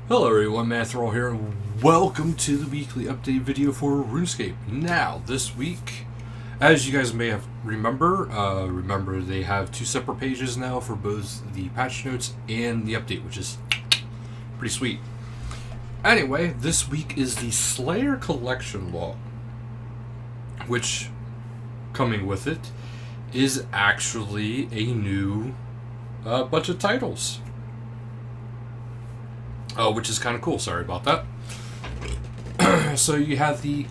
Hello everyone, Mathrall here, and welcome to the weekly update video for RuneScape. Now, this week, as you guys may have remember they have two separate pages now for both the patch notes and the update, which is pretty sweet. Anyway, this week is the Slayer Collection Log, which, coming with it, is actually a new bunch of titles. Which is kind of cool. Sorry about that. So you have the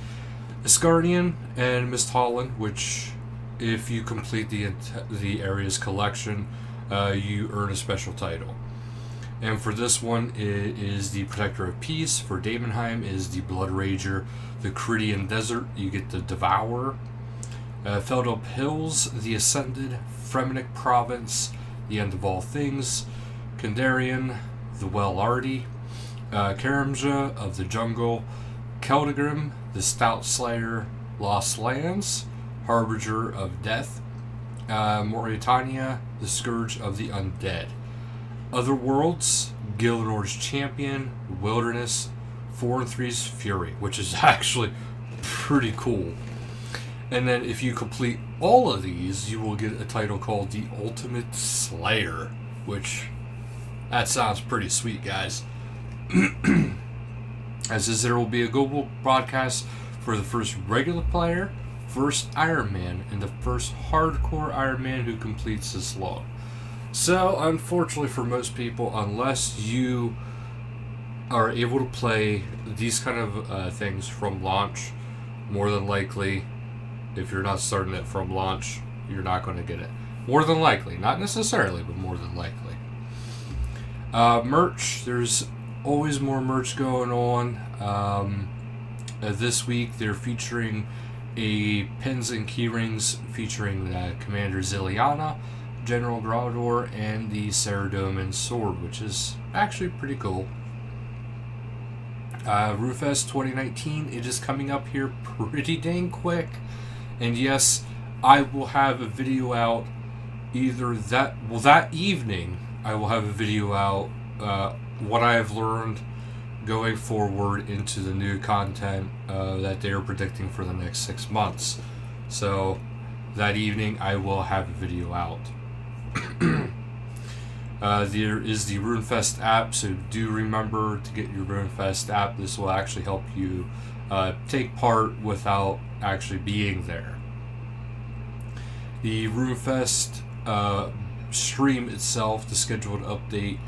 Asgardian and Misthalin, which, if you complete the area's collection, you earn a special title. And for this one, it is the Protector of Peace. For Daemonheim is the Blood Rager. The Caridian Desert, you get the Devourer. Feldup Hills, the Ascended. Fremennik Province, the End of All Things. Kandarian, the Well-Arty. Karamja of the Jungle, Keldagrim, the Stout Slayer, Lost Lands, Harbinger of Death, Moritania, the Scourge of the Undead. Other Worlds, Gilnor's Champion, Wilderness, 4 and 3's Fury, which is actually pretty cool. And then if you complete all of these, you will get a title called the Ultimate Slayer, which, that sounds pretty sweet, guys. As is, there will be a global broadcast for the first regular player, first Iron Man, and the first hardcore Iron Man who completes this log. So, unfortunately for most people, unless you are able to play these kind of things from launch, more than likely, if you're not starting it from launch, you're not going to get it. More than likely. Not necessarily, but more than likely. Merch. There's always more merch going on. This week they're featuring pins and keyrings featuring Commander Ziliana, General Graudor, and the Saradomin sword, which is actually pretty cool. RuneFest 2019, it is coming up here pretty dang quick. And yes, I will have a video out that evening. I will have a video out what I have learned going forward into the new content that they are predicting for the next 6 months. So that evening I will have a video out. There is the RuneFest app, so do remember to get your RuneFest app. This will actually help you take part without actually being there. The RuneFest stream itself, the scheduled update,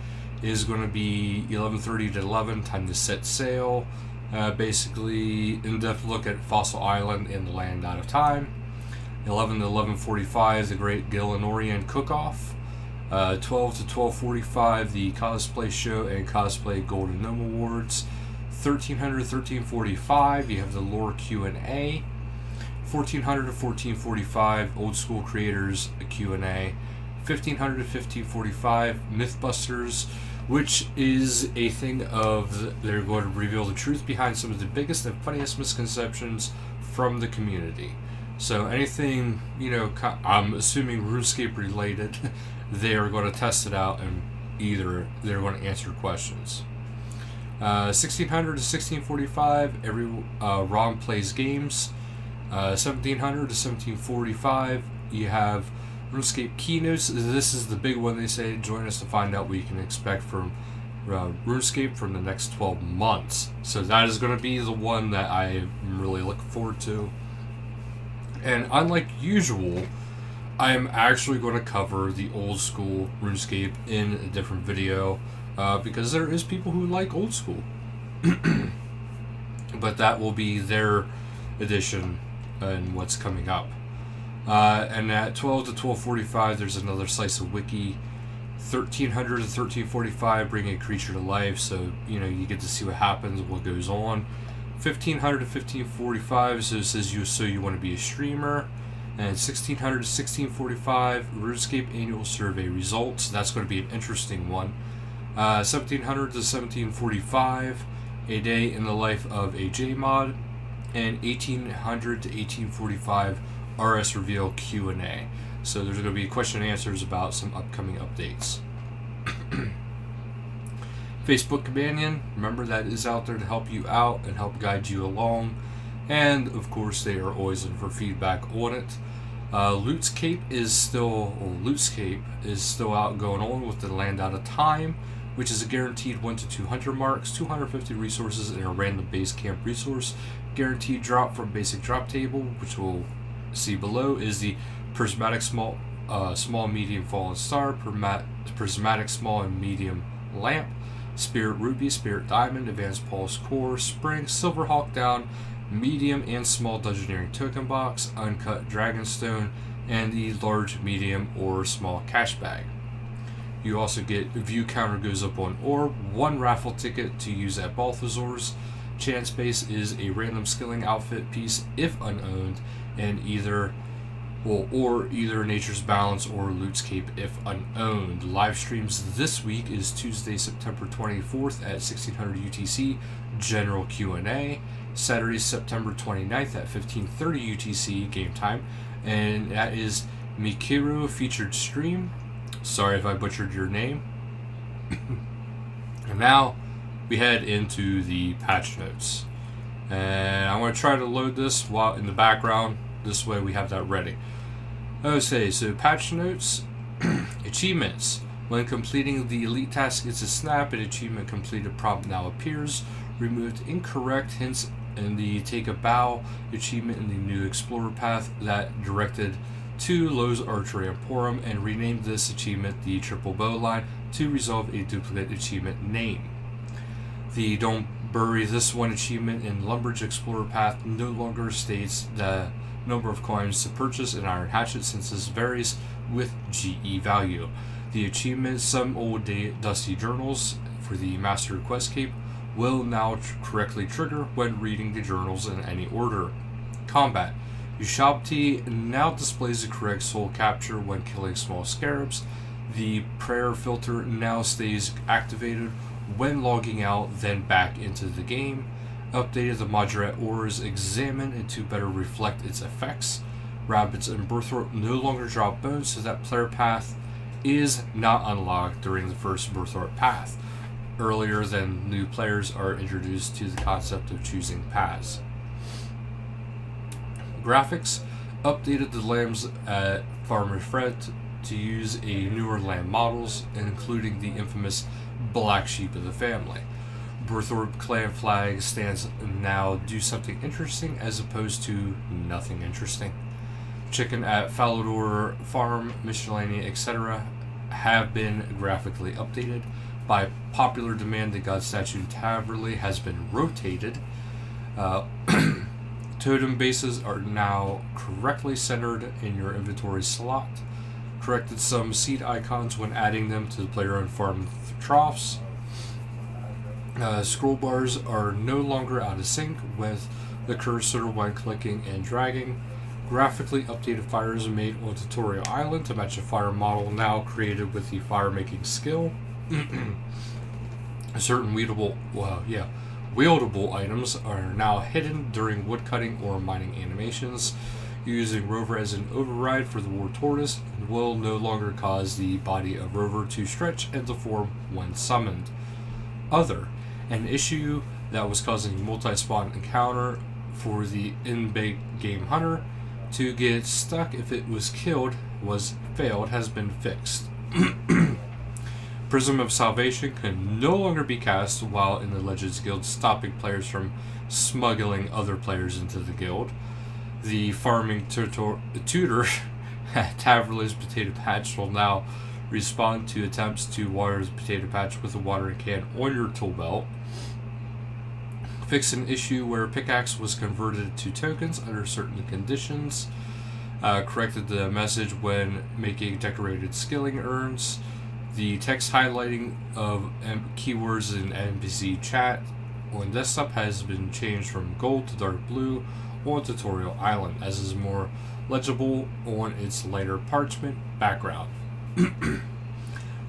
is going to be 11:30 to 11, time to set sail. Basically, in-depth look at Fossil Island and the Land Out of Time. 11 to 11:45, the Great Gillenorian Cook-Off. 12 to 12:45, the Cosplay Show and Cosplay Golden Gnome Awards. 1300 to 13:45, you have the Lore Q&A. 1400 to 14:45, Old School Creators Q&A. 1500 to 15:45, Mythbusters, which is a thing of they're going to reveal the truth behind some of the biggest and funniest misconceptions from the community. So anything, I'm assuming RuneScape related, they are going to test it out and either they're going to answer questions. 1600 to 16:45, Ron Plays Games. 1700 to 17:45, you have RuneScape Keynotes. This is the big one. They say join us to find out what you can expect from RuneScape from the next 12 months. So that is going to be the one that I am really looking forward to. And unlike usual, I am actually going to cover the old school RuneScape in a different video because there is people who like old school. But that will be their edition and what's coming up. And at 12 to 12:45, there's another slice of wiki. 1300 to 13:45, bring a creature to life, so you get to see what happens, what goes on. 1500 to 15:45, so it says you want to be a streamer. And 1600 to 16:45, RuneScape annual survey results. That's going to be an interesting one. 1700 to 17:45, a day in the life of a JMod. And 1800 to 18:45, RS Reveal Q&A. So there's going to be question and answers about some upcoming updates. Facebook Companion, remember that is out there to help you out and help guide you along. And of course, they are always looking for feedback on it. Lootscape is still out going on with the Land Out of Time, which is a guaranteed 1 to 200 marks, 250 resources, and a random base camp resource. Guaranteed drop from basic drop table, which we'll see below, is the prismatic small, medium, fallen star, prismatic small and medium lamp, spirit ruby, spirit diamond, advanced pulse core, spring, silver hawk down, medium and small dungeoneering token box, uncut dragonstone, and the large, medium, or small cash bag. You also get view counter goes up on orb, 1 raffle ticket to use at Balthazar's. Chance base is a random skilling outfit piece if unowned, and either Nature's Balance or Lootscape if unowned. Live streams this week is Tuesday, September 24th at 1600 UTC, general Q&A. Saturday, September 29th at 1530 UTC, game time, and that is Mikiru featured stream. Sorry if I butchered your name. And now we head into the patch notes. And I'm going to try to load this while in the background. This way we have that ready. Okay, so patch notes. Achievements. When completing the elite task, it's a snap. An achievement completed prompt now appears. Removed incorrect hints in the Take a Bow achievement in the new Explorer path that directed to Lowe's Archery Emporium, and renamed this achievement the Triple Bow Line to resolve a duplicate achievement name. The Don't Bury This One achievement in Lumbridge Explorer path no longer states the number of coins to purchase an iron hatchet, since this varies with GE value. The achievement Some Old Dusty Journals for the Master Quest Cape will now correctly trigger when reading the journals in any order. Combat. Ushabti now displays the correct soul capture when killing small scarabs. The prayer filter now stays activated when logging out, then back into the game. Updated the Modret ores examined and to better reflect its effects. Rabbits and Birthright no longer drop bones, so that player path is not unlocked during the first Birthright path. Earlier than new players are introduced to the concept of choosing paths. Graphics. Updated the lambs at Farmer Fred to use a newer lamb models, including the infamous black sheep of the family. Birthorpe clan flag stands now do something interesting as opposed to nothing interesting. Chicken at Falador Farm, Miscellanea, etc. have been graphically updated. By popular demand, the God Statue in Taverley has been rotated. Totem bases are now correctly centered in your inventory slot. Corrected some seed icons when adding them to the player-owned farm troughs. Scroll bars are no longer out of sync with the cursor when clicking and dragging. Graphically updated fires made on Tutorial Island to match a fire model now created with the fire making skill. Certain wieldable items are now hidden during woodcutting or mining animations. Using Rover as an override for the War Tortoise will no longer cause the body of Rover to stretch and deform when summoned. Other, an issue that was causing multi-spawn encounter for the in-game hunter to get stuck if it was killed has been fixed. Prism of Salvation can no longer be cast while in the Legends Guild, stopping players from smuggling other players into the guild. The farming tutor at Taverley's Potato Patch will now respond to attempts to water the potato patch with a watering can on your tool belt. Fix an issue where pickaxe was converted to tokens under certain conditions. Corrected the message when making decorated skilling urns. The text highlighting of keywords in NPC chat on desktop has been changed from gold to dark blue on Tutorial Island, as is more legible on its lighter parchment background.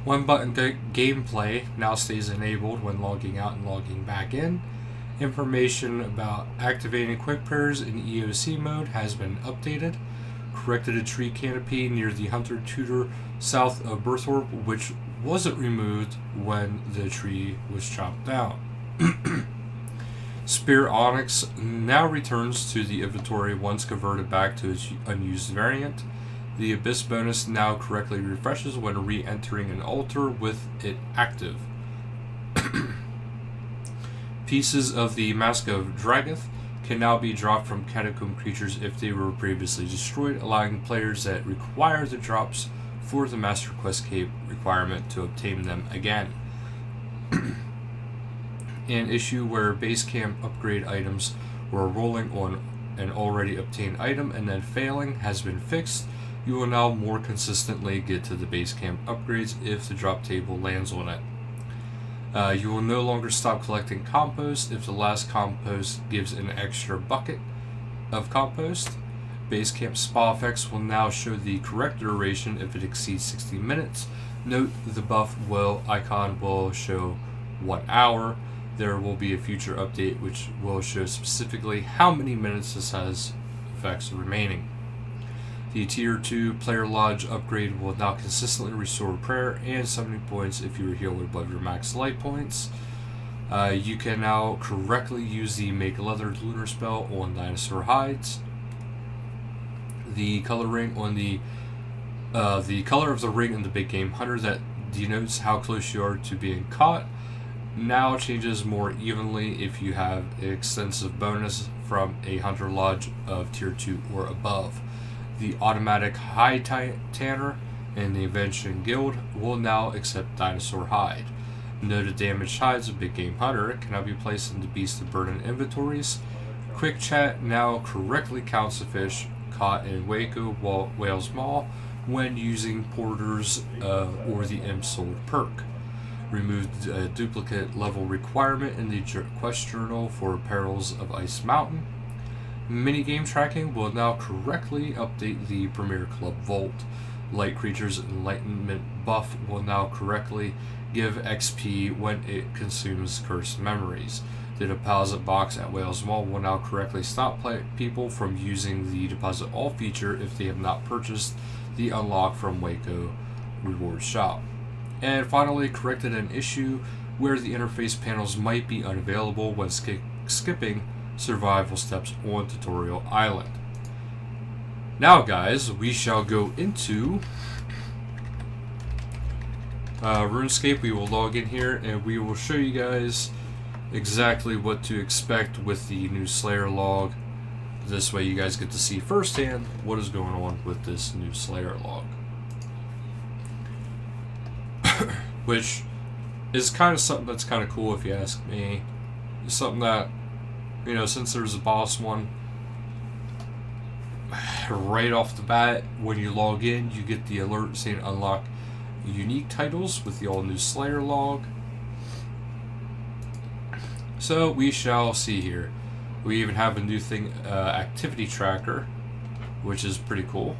One button gameplay now stays enabled when logging out and logging back in. Information about activating quick prayers in EOC mode has been updated. Corrected a tree canopy near the Hunter Tutor south of Birthorpe, which wasn't removed when the tree was chopped down. Spear Onyx now returns to the inventory once converted back to its unused variant. The Abyss bonus now correctly refreshes when re-entering an altar with it active. Pieces of the Mask of Dragath can now be dropped from Catacomb creatures if they were previously destroyed, allowing players that require the drops for the Master Quest Cape requirement to obtain them again. An issue where base camp upgrade items were rolling on an already obtained item and then failing has been fixed. You will now more consistently get to the base camp upgrades if the drop table lands on it. You will no longer stop collecting compost if the last compost gives an extra bucket of compost. Base camp spa effects will now show the correct duration if it exceeds 60 minutes. Note the buff icon will show 1 hour. There will be a future update which will show specifically how many minutes this has effects remaining. The Tier 2 Player Lodge upgrade will now consistently restore prayer and summoning points if you are healed above your max light points. You can now correctly use the Make Leather Lunar spell on dinosaur hides. The color ring on the color of the ring in the Big Game Hunter that denotes how close you are to being caught now changes more evenly if you have an extensive bonus from a Hunter Lodge of Tier 2 or above. The automatic hide tanner in the Invention Guild will now accept dinosaur hide. Noted damaged hides of Big Game Hunter can now be placed in the Beast of Burden inventories. Quick Chat now correctly counts the fish caught in Waco Whale's Maw when using Porters or the Imsold perk. Removed a duplicate level requirement in the quest journal for Perils of Ice Mountain. Minigame tracking will now correctly update the Premier Club Vault. Light Creatures Enlightenment buff will now correctly give XP when it consumes cursed memories. The deposit box at Whale's Maw will now correctly stop people from using the deposit all feature if they have not purchased the unlock from Waco Reward Shop. And finally, corrected an issue where the interface panels might be unavailable when skipping survival steps on Tutorial Island. Now guys, we shall go into RuneScape. We will log in here and we will show you guys exactly what to expect with the new Slayer log. This way you guys get to see firsthand what is going on with this new Slayer log. Which is kind of something that's kind of cool if you ask me. It's something that, you know, since there's a boss one, right off the bat, when you log in, you get the alert saying unlock unique titles with the all new Slayer log. So we shall see here. We even have a new thing, activity tracker, which is pretty cool.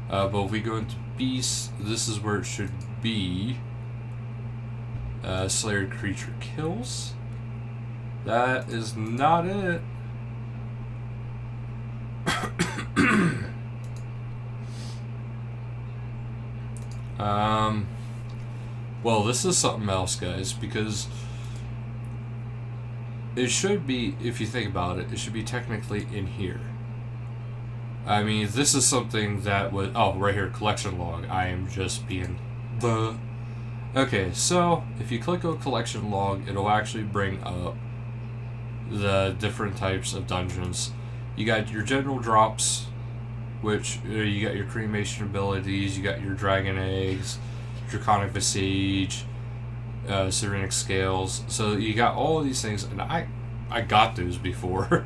But if we go into Beast, this is where it should be. Slayer creature kills. That is not it. Well, this is something else, guys, because it should be, if you think about it, it should be technically in here. I mean, this is something that was, oh, right here, collection log. I am just being the... Okay, so if you click on collection log, it'll actually bring up the different types of dungeons. You got your general drops, which you got your cremation abilities, you got your dragon eggs, draconic visage, serenic scales. So you got all of these things, and I got those before.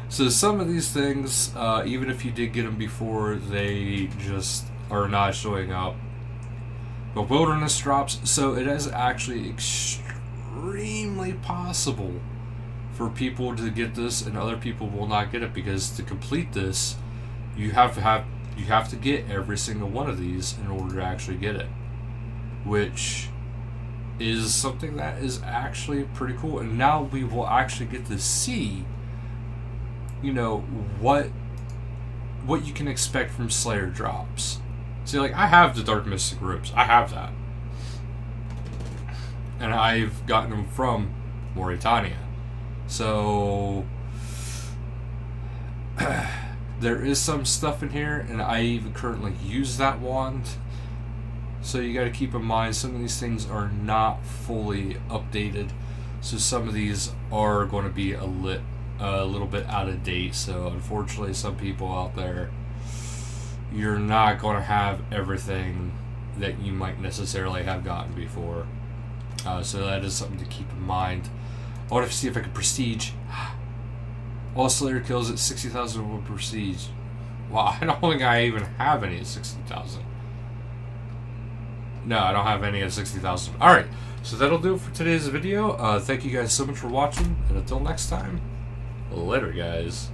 So some of these things, even if you did get them before, they just are not showing up. But wilderness drops, so it is actually extremely possible for people to get this, and other people will not get it, because to complete this, you have to get every single one of these in order to actually get it, which is something that is actually pretty cool. And now we will actually get to see, you know, what you can expect from Slayer drops. See, like, I have the Dark Mystic Robes. I have that. And I've gotten them from Mauritania. So there is some stuff in here, and I even currently use that wand. So you got to keep in mind some of these things are not fully updated. So some of these are going to be a little bit out of date. So unfortunately, some people out there, you're not going to have everything that you might necessarily have gotten before. So that is something to keep in mind. I want to see if I can prestige. All Slayer kills at 60,000 with prestige. Wow, I don't think I even have any at 60,000. No, I don't have any at 60,000. Alright, so that'll do it for today's video. Thank you guys so much for watching, and until next time, later guys.